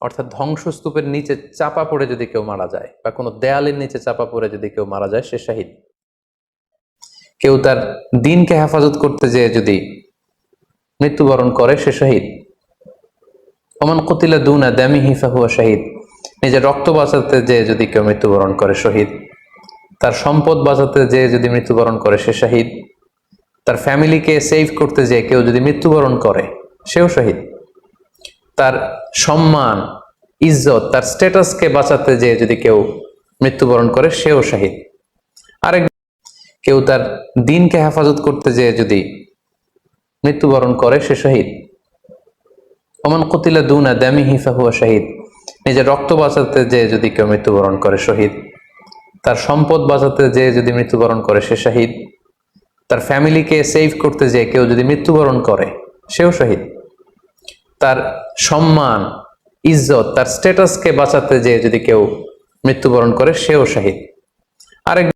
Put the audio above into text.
অর্থাৎ ধ্বংসস্তূপের নিচে চাপা পড়ে যদি কেউ মারা যায় বা কোনো দেয়ালের নিচে চাপা পড়ে যদি কেউ মারা যায় সে শাহিদ। কেউ তার দিনকে হেফাজত করতে যেয়ে যদি মৃত্যুবরণ করে সে শাহিদ। ওমান কুতিলা দুনা দামিহি ফাহুয়া শাহিদ, নিজের রক্ত বাঁচাতে যেয়ে যদি কেউ মৃত্যুবরণ করে শহীদ। তার সম্পদ বাঁচাতে যেয়ে যদি মৃত্যুবরণ করে সে শাহিদ। তার ফ্যামিলিকে সেভ করতে যেয়ে কেউ যদি মৃত্যুবরণ করে সেও শহীদ। তার সম্মান, ইজ্জত, তার স্ট্যাটাসকে বাঁচাতে যেয়ে যদি কেউ মৃত্যুবরণ করে সেও শাহিদ। আরেক কেউ তার দিনকে হেফাজত করতে যেয়ে যদি মৃত্যুবরণ করে সে শহীদ। ওমান কুতিলা দুনা দামিহি ফাহুয়া শাহিদ, নিজের রক্ত বাঁচাতে যেয়ে যদি কেউ মৃত্যুবরণ করে শহীদ। তার সম্পদ বাঁচাতে যেয়ে যদি মৃত্যুবরণ করে সে শাহিদ। তার ফ্যামিলিকে সেভ করতে যেয়ে কেউ যদি মৃত্যুবরণ করে সেও শহীদ। তার সম্মান, ইজ্জত, তার স্ট্যাটাসকে বাঁচাতে যেয়ে যদি কেউ মৃত্যুবরণ করে সেও শহীদ। আরেক